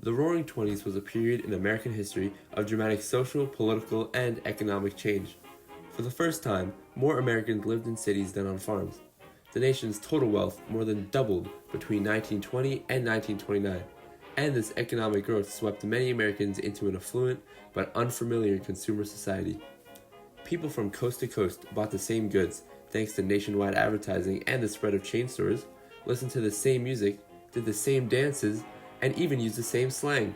The Roaring Twenties was a period in American history of dramatic social, political, and economic change. For the first time, more Americans lived in cities than on farms. The nation's total wealth more than doubled between 1920 and 1929, and this economic growth swept many Americans into an affluent but unfamiliar consumer society. People from coast to coast bought the same goods thanks to nationwide advertising and the spread of chain stores, listened to the same music, did the same dances, and even used the same slang.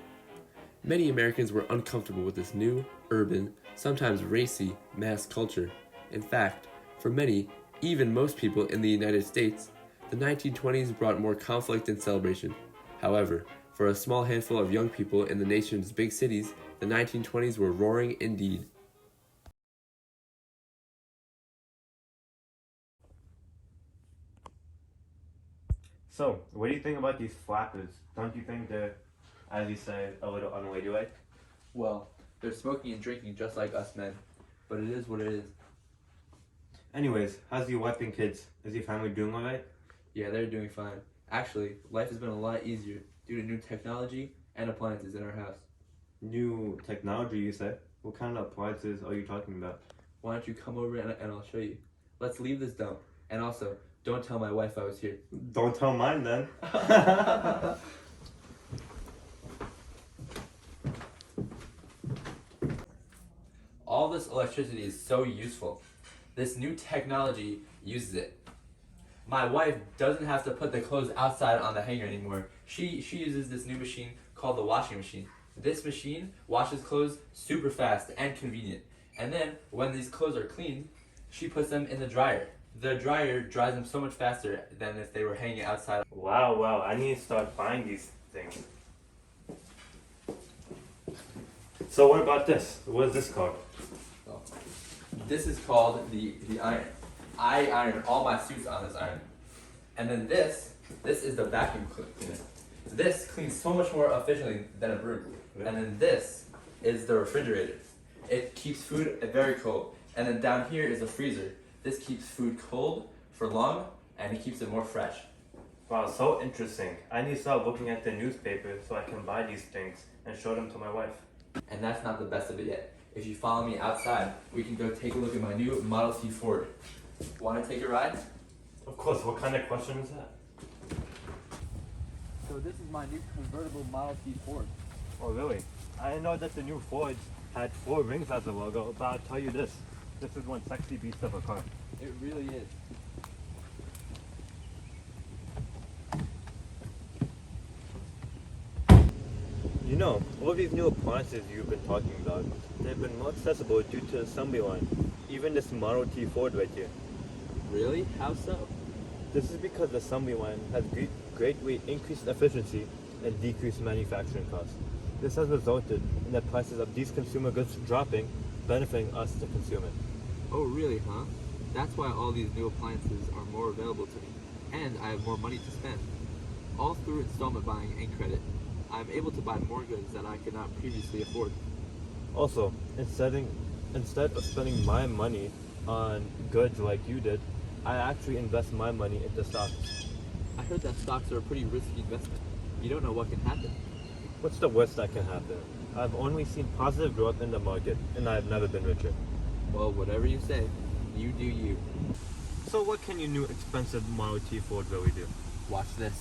Many Americans were uncomfortable with this new, urban, sometimes racy, mass culture. In fact, for many, even most people in the United States, the 1920s brought more conflict and celebration. However, for a small handful of young people in the nation's big cities, the 1920s were roaring indeed. So, what do you think about these flappers? Don't you think they're, as you said, a little unladylike? Well, they're smoking and drinking just like us men, but it is what it is. Anyways, how's your wife and kids? Is your family doing alright? Yeah, they're doing fine. Actually, life has been a lot easier due to new technology and appliances in our house. New technology, you said? What kind of appliances are you talking about? Why don't you come over and I'll show you? Let's leave this dump. And also, don't tell my wife I was here. Don't tell mine then. All this electricity is so useful. This new technology uses it. My wife doesn't have to put the clothes outside on the hanger anymore. She uses this new machine called the washing machine. This machine washes clothes super fast and convenient. And then when these clothes are cleaned, she puts them in the dryer. The dryer dries them so much faster than if they were hanging outside. Wow, I need to start buying these things. So what about this? What is this called? So, this is called the iron. I iron all my suits on this iron. And then this is the vacuum cleaner. This cleans so much more efficiently than a broom. And then this is the refrigerator. It keeps food very cold. And then down here is a freezer. This keeps food cold for long and it keeps it more fresh. Wow, so interesting. I need to start looking at the newspaper so I can buy these things and show them to my wife. And that's not the best of it yet. If you follow me outside, we can go take a look at my new Model T Ford. Want to take a ride? Of course, what kind of question is that? So this is my new convertible Model T Ford. Oh really? I didn't know that the new Fords had 4 rings as a logo, but I'll tell you this is one sexy beast of a car. It really is. You know, all these new appliances you've been talking about, they've been more accessible due to the assembly line. Even this Model T Ford right here. Really? How so? This is because the assembly line has greatly increased efficiency and decreased manufacturing costs. This has resulted in the prices of these consumer goods dropping, benefiting us, the consumer. Oh really, huh? That's why all these new appliances are more available to me. And I have more money to spend. All through installment buying and credit. I'm able to buy more goods that I could not previously afford. Also, instead of spending my money on goods like you did, I actually invest my money into stocks. I heard that stocks are a pretty risky investment. You don't know what can happen. What's the worst that can happen? I've only seen positive growth in the market, and I've never been richer. Well, whatever you say, you do you. So what can your new expensive Model T Ford really do? Watch this.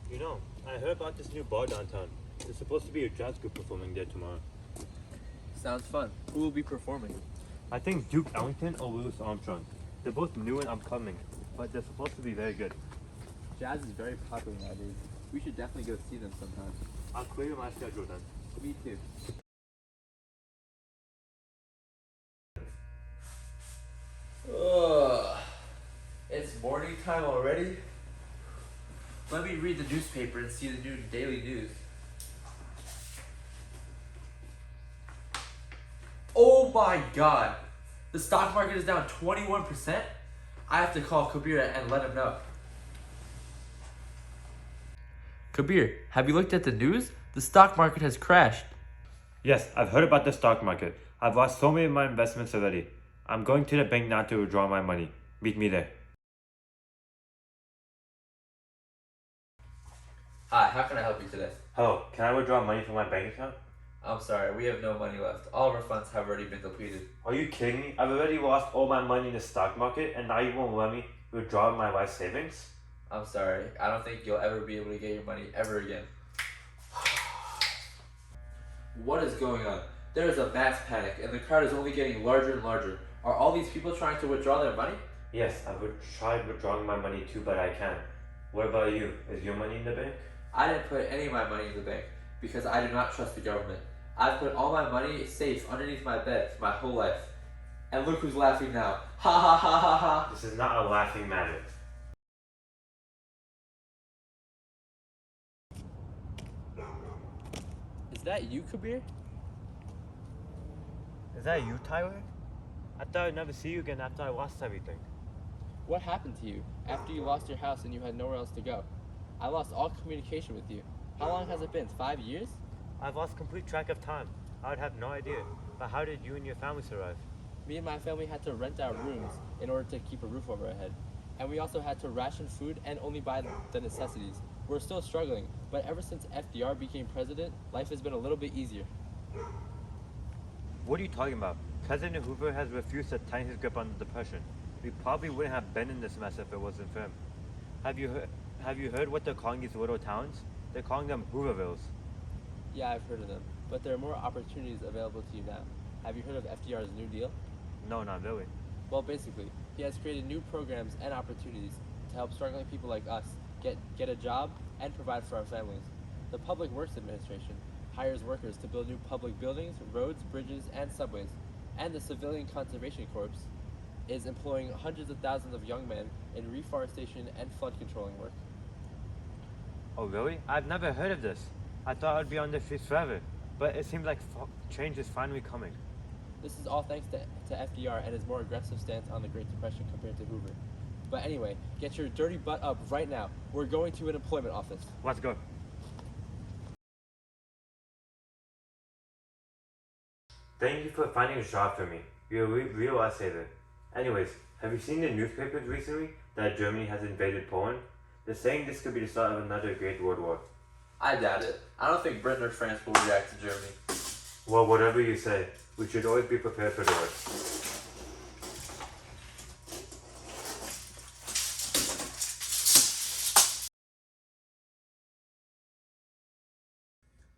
You know, I heard about this new bar downtown. There's supposed to be a jazz group performing there tomorrow. Sounds fun. Who will be performing? I think Duke Ellington or Louis Armstrong. They're both new and upcoming, but they're supposed to be very good. Jazz is very popular nowadays. We should definitely go see them sometime. I'll clear my schedule then. Me too. Ugh. It's morning time already? Let me read the newspaper and see the new daily news. my god! The stock market is down 21%? I have to call Kabir and let him know. Kabir, have you looked at the news? The stock market has crashed. Yes, I've heard about the stock market. I've lost so many of my investments already. I'm going to the bank now to withdraw my money. Meet me there. Hi, how can I help you today? Hello, can I withdraw money from my bank account? I'm sorry, we have no money left. All of our funds have already been depleted. Are you kidding me? I've already lost all my money in the stock market and now you won't let me withdraw my life savings? I'm sorry, I don't think you'll ever be able to get your money ever again. What is going on? There is a mass panic and the crowd is only getting larger and larger. Are all these people trying to withdraw their money? Yes, I would try withdrawing my money too, but I can't. What about you? Is your money in the bank? I didn't put any of my money in the bank because I do not trust the government. I've put all my money safe underneath my bed for my whole life. And look who's laughing now. Ha ha ha ha ha. This is not a laughing matter. Is that you, Kabir? Is that you, Tyler? I thought I'd never see you again after I lost everything. What happened to you after you lost your house and you had nowhere else to go? I lost all communication with you. How long has it been? 5 years? I've lost complete track of time. I would have no idea. But how did you and your family survive? Me and my family had to rent out rooms in order to keep a roof over our head. And we also had to ration food and only buy the necessities. We're still struggling, but ever since FDR became president, life has been a little bit easier. What are you talking about? President Hoover has refused to tighten his grip on the Depression. We probably wouldn't have been in this mess if it wasn't for him. Have you heard what they're calling these little towns? They're calling them Hoovervilles. Yeah, I've heard of them, but there are more opportunities available to you now. Have you heard of FDR's New Deal? No, not really. Well, basically, he has created new programs and opportunities to help struggling people like us get a job and provide for our families. The Public Works Administration hires workers to build new public buildings, roads, bridges, and subways. And the Civilian Conservation Corps is employing hundreds of thousands of young men in reforestation and flood controlling work. Oh, really? I've never heard of this. I thought I'd be on the streets forever. But it seems like change is finally coming. This is all thanks to FDR and his more aggressive stance on the Great Depression compared to Hoover. But anyway, get your dirty butt up right now. We're going to an employment office. Let's go. Thank you for finding a job for me. You're a real lifesaver. Anyways, have you seen the newspapers recently that Germany has invaded Poland? They're saying this could be the start of another Great World War. I doubt it. I don't think Britain or France will react to Germany. Well, whatever you say, we should always be prepared for the worst.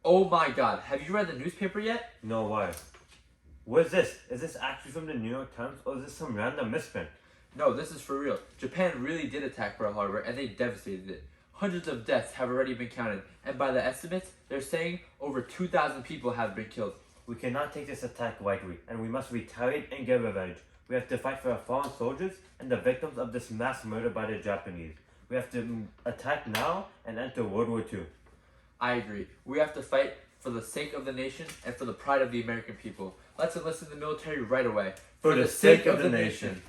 Oh my god, have you read the newspaper yet? No, why? What is this? Is this actually from the New York Times or is this some random misprint? No, this is for real. Japan really did attack Pearl Harbor and they devastated it. Hundreds of deaths have already been counted, and by the estimates, they're saying over 2,000 people have been killed. We cannot take this attack lightly, and we must retaliate and get revenge. We have to fight for our fallen soldiers and the victims of this mass murder by the Japanese. We have to attack now and enter World War II. I agree. We have to fight for the sake of the nation and for the pride of the American people. Let's enlist in the military right away. For the sake of the nation.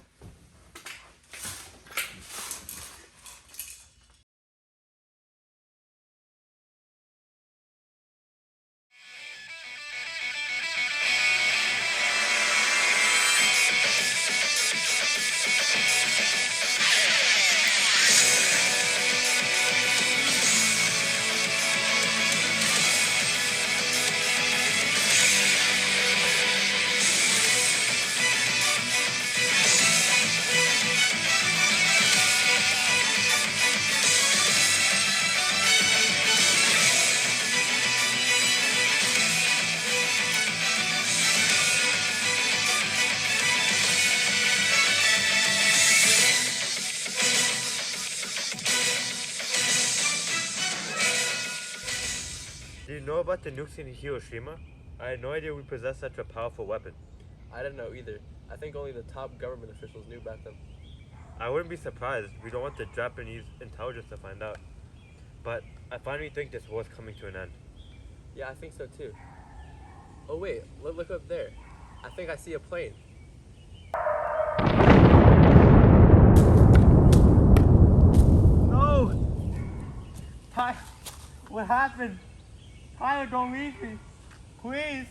Do you know about the nukes in Hiroshima? I had no idea we possessed such a powerful weapon. I didn't know either. I think only the top government officials knew about them. I wouldn't be surprised. We don't want the Japanese intelligence to find out. But I finally think this war's coming to an end. Yeah, I think so too. Oh wait, look up there. I think I see a plane. No! Tyler, what happened? Tyler, don't leave me. Please.